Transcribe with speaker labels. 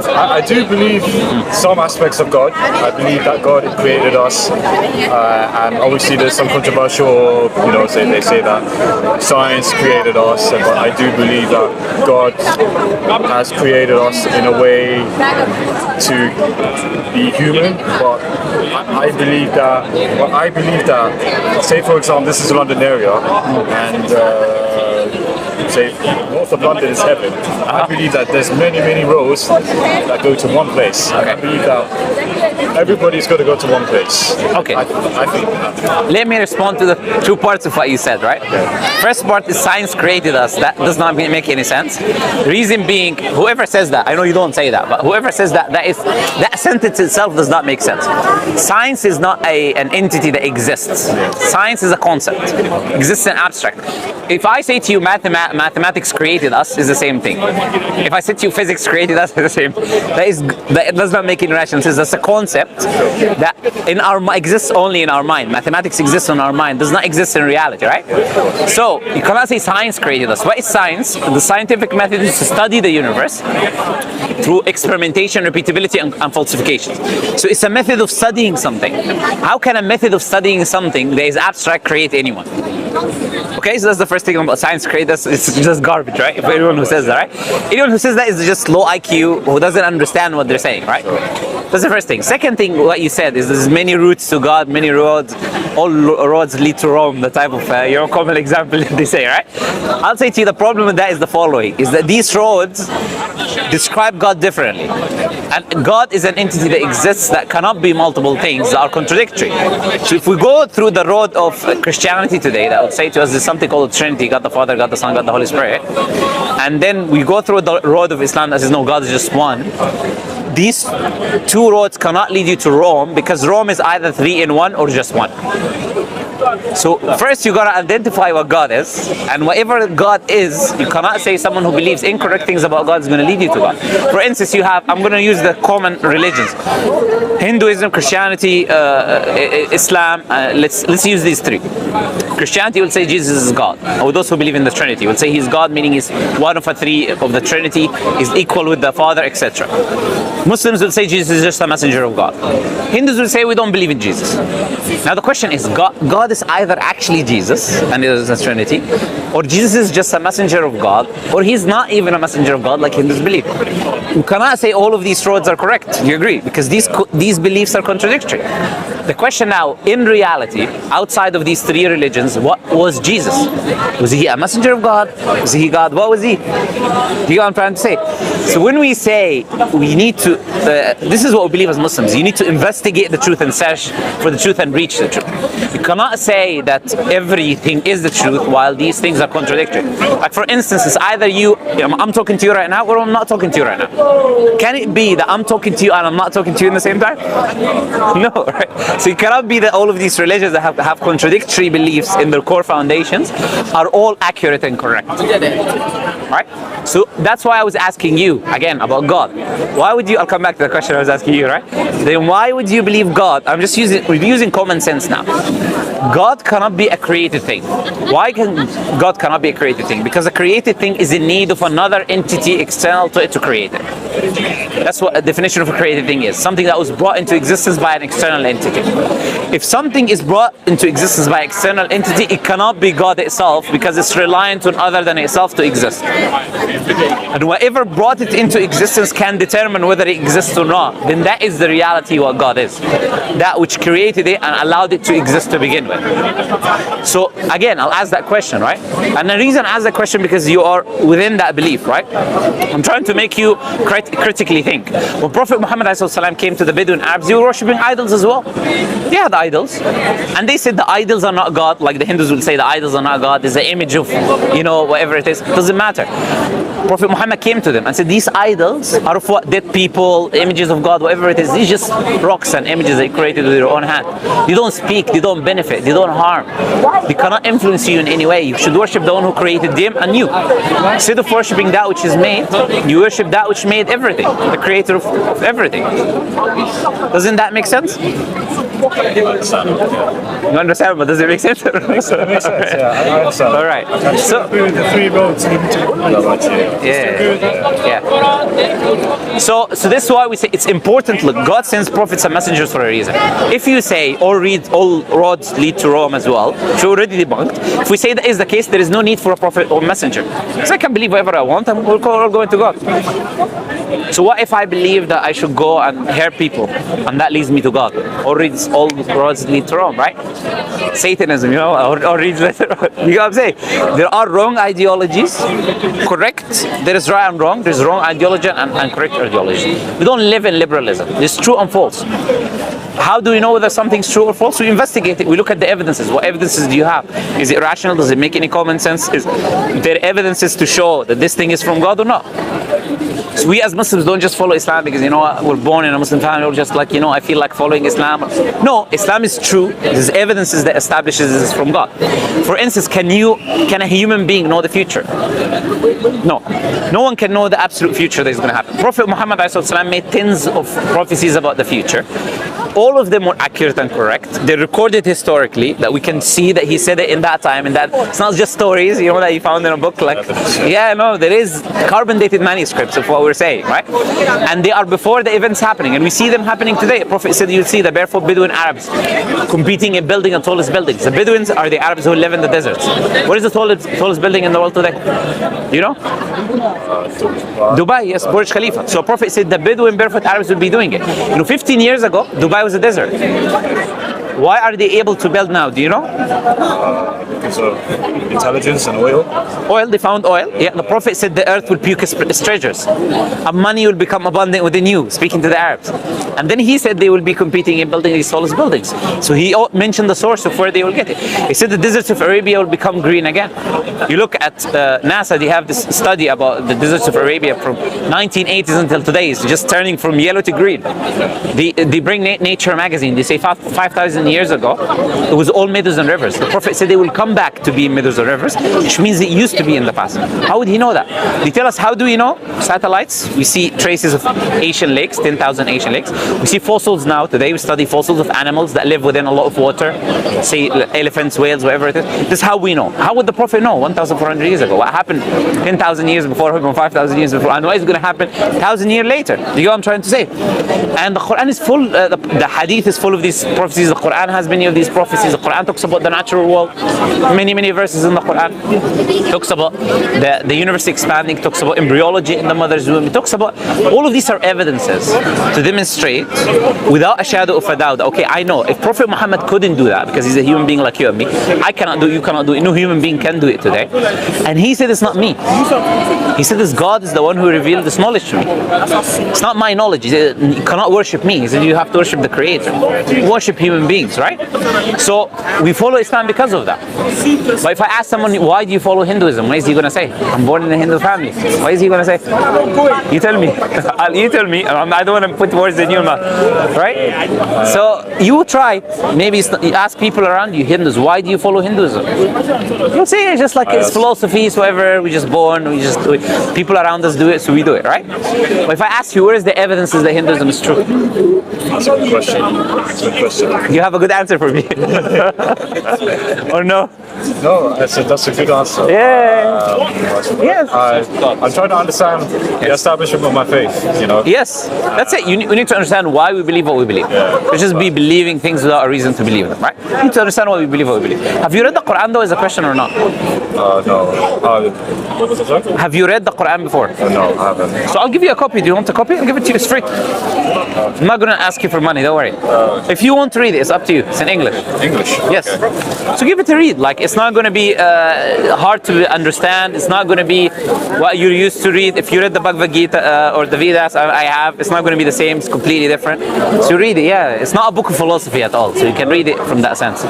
Speaker 1: I do believe some aspects of God. I believe that God created us, and obviously there's some controversial, they say that science created us, but I do believe that God has created us in a way to be human. But I believe that, say for example, this is a London area, and say north of London is heaven. I believe that there's many roads that go to one place. I believe that everybody's got to go to one place.
Speaker 2: Okay.
Speaker 1: I think that.
Speaker 2: Let me respond to the two parts of what you said, right?
Speaker 1: Okay.
Speaker 2: First part is science created us. That does not make any sense. Reason being, whoever says that, I know you don't say that, but whoever says that sentence itself does not make sense. Science is not an entity that exists. Science is a concept. Exists in abstract. If I say to you mathematics created us, is the same thing. If I say to you physics created us, is the same. That does not make any rational sense. That's a concept that exists only in our mind. Mathematics exists in our mind, does not exist in reality, right? So you cannot say science created us. What is science? The scientific method is to study the universe through experimentation, repeatability, and falsification. So it's a method of studying something. How can a method of studying something that is abstract create anyone? Okay, so that's the first thing about science create us. It's just garbage, right? If anyone who says that, right? Anyone who says that is just low IQ, who doesn't understand what they're saying, right? That's the first thing. Second thing, what you said is there's many routes to God, many roads, all roads lead to Rome, the type of common example they say, right? I'll say to you the problem with that is the following, is that these roads describe God differently. And God is an entity that exists that cannot be multiple things that are contradictory. So if we go through the road of Christianity today, that would say to us there's something called the Trinity, God the Father, God the Son, God the Holy Spirit. And then we go through the road of Islam that says no, God is just one. These two roads cannot lead you to Rome, because Rome is either 3 in 1 or just one. So first you gotta identify what God is, and whatever God is, you cannot say someone who believes incorrect things about God is going to lead you to God. For instance, I'm going to use the common religions: Hinduism, Christianity, Islam. Let's use these three. Christianity will say Jesus is God, or those who believe in the Trinity will say He's God, meaning He's one of the three of the Trinity, is equal with the Father, etc. Muslims will say Jesus is just a messenger of God. Hindus will say we don't believe in Jesus. Now the question is, God is either actually Jesus and it is a Trinity, or Jesus is just a messenger of God, or He's not even a messenger of God like Hindus believe. You cannot say all of these roads are correct. You agree? Because these beliefs are contradictory. The question now, in reality, outside of these three religions, what was Jesus? Was He a messenger of God? Was He God? What was He? Do you know what I'm trying to say? So when we say we need to, this is what we believe as Muslims, you need to investigate the truth and search for the truth and reach the truth. You cannot say that everything is the truth while these things are contradictory. Like for instance, it's either I'm talking to you right now, or I'm not talking to you right now. Can it be that I'm talking to you and I'm not talking to you in the same time? No, right? So it cannot be that all of these religions that have contradictory beliefs in their core foundations are all accurate and correct. Right? So that's why I was asking you, again, about God. Why would you, I'll come back to the question I was asking you, right? Then why would you believe God? We're using common sense now. God cannot be a created thing. Why God cannot be a created thing? Because a created thing is in need of another entity external to it to create it. That's what a definition of a created thing is. Something that was brought into existence by an external entity. If something is brought into existence by an external entity, it cannot be God itself, because it's reliant on other than itself to exist. And whatever brought it into existence can determine whether it exists or not. Then that is the reality what God is. That which created it and allowed it to exist to begin with. So again, I'll ask that question, right? And the reason I ask that question because you are within that belief, right? I'm trying to make you critically think. When Prophet Muhammad ﷺ came to the Bedouin Arabs, they were worshipping idols as well. They had idols. And they said the idols are not God, like the Hindus will say the idols are not God, there's an image of, whatever it is. It doesn't matter. Prophet Muhammad came to them and said, these idols are of what? Dead people, images of God, whatever it is. These just rocks and images they created with their own hand. They don't speak, they don't benefit, they don't harm. They cannot influence you in any way. You should worship the one who created them and you. Instead of worshipping that which is made, you worship that which made everything, the creator of everything. Doesn't that make sense? You understand, but does it make sense?
Speaker 1: It makes sense, yeah, I understand.
Speaker 2: All right.
Speaker 1: So the three roads leading to
Speaker 2: yeah. So this is why we say it's important. Look, God sends prophets and messengers for a reason. If you say all roads lead to Rome as well, which we already debunked. If we say that is the case, there is no need for a prophet or messenger. Because I can believe whatever I want, and we're all going to God. So what if I believe that I should go and hear people, and that leads me to God? All roads lead to Rome, right? Satanism, you know, or reads later on. You know what I'm saying? There are wrong ideologies, correct? There is right and wrong. There's wrong ideology and correct ideology. We don't live in liberalism. It's true and false. How do we know whether something's true or false? We investigate it. We look at the evidences. What evidences do you have? Is it rational? Does it make any common sense? Is there evidences to show that this thing is from God or not? So we as Muslims don't just follow Islam because, you know, we're born in a Muslim family, or just like, you know, I feel like following Islam. No, Islam is true. There's evidences that establishes this is from God. For instance, can a human being know the future? No. No one can know the absolute future that is going to happen. Prophet Muhammad ﷺ made tens of prophecies about the future. All of them were accurate and correct. They're recorded historically, that we can see that he said it in that time, and that it's not just stories, you know, that he found in a book. Like, yeah, no, there is carbon dated manuscripts of what we're saying, right? And they are before the events happening, and we see them happening today. The Prophet said you'll see the barefoot Bedouin Arabs competing in building the tallest buildings. The Bedouins are the Arabs who live in the deserts. What is the tallest building in the world today? You know? Dubai, yes, Burj Khalifa. So Prophet said the Bedouin barefoot Arabs will be doing it. You know, 15 years ago, Dubai was a desert. Why are they able to build now? Do you know?
Speaker 1: Because of intelligence and oil.
Speaker 2: Oil, they found oil. Yeah, the Prophet said the earth will puke its treasures. And money will become abundant within you, speaking to the Arabs. And then he said they will be competing in building these tallest buildings. So he mentioned the source of where they will get it. He said the deserts of Arabia will become green again. You look at NASA, they have this study about the deserts of Arabia from 1980s until today. It's just turning from yellow to green. They bring Nature magazine. They say 5,000 years ago, it was all meadows and rivers. The Prophet said they will come back to be meadows and rivers, which means it used to be in the past. How would he know that? They tell us, how do we know? Satellites. We see traces of Asian lakes, 10,000 Asian lakes. We see fossils now. Today we study fossils of animals that live within a lot of water, say elephants, whales, whatever it is. This is how we know. How would the Prophet know 1,400 years ago? What happened 10,000 years before him, or 5,000 years before? And what is going to happen 1,000 years later? You know what I'm trying to say? And the Quran is full, the Hadith is full of these prophecies. The Quran has many of these prophecies. The Quran talks about the natural world. Many verses in the Quran. It talks about the universe expanding. It talks about embryology in the mother's womb. It talks about all of these are evidences to demonstrate without a shadow of a doubt. Okay, I know if Prophet Muhammad couldn't do that because he's a human being like you and me, I cannot do it, you cannot do it. No human being can do it today. And he said it's not me. He said this God is the one who revealed this knowledge to me. It's not my knowledge. He said you cannot worship me. He said you have to worship the Creator. Worship human beings, right? So we follow Islam because of that. But if I ask someone, why do you follow Hinduism? What is he going to say? I'm born in a Hindu family. What is he going to say? You tell me. You tell me. I don't want to put words in your mouth, right? So you try. Maybe you ask people around you, Hindus, why do you follow Hinduism? You'll say it's just like it's philosophy, it's whatever. We just born, we just do it. People around us do it, so we do it, right? But if I ask you, where is the evidences that Hinduism is true?
Speaker 1: That's a good question. That's a good question.
Speaker 2: You have a good answer for me, or no?
Speaker 1: No, that's a good answer.
Speaker 2: Yeah. Yes.
Speaker 1: I'm trying to understand the establishment of my faith, you know.
Speaker 2: Yes, that's it. We need to understand why we believe what we believe. We just be believing things without a reason to believe them, right? We need to understand why we believe what we believe. Have you read the Quran though, is a question or not?
Speaker 1: No. What was it, sorry?
Speaker 2: Have you read the Quran before?
Speaker 1: No, I haven't.
Speaker 2: So I'll give you a copy. Do you want a copy? I'll give it to you. It's free. I'm not going to ask you for money. Don't worry. If you want to read it, it's up to you. It's in English.
Speaker 1: English?
Speaker 2: Yes.
Speaker 1: Okay.
Speaker 2: So give it a read. Like, it's not going to be hard to understand. It's not going to be what you're used to read. If you read the Bhagavad Gita or the Vedas, I have, it's not going to be the same. It's completely different. So read it. Yeah, it's not a book of philosophy at all. So you can read it from that sense.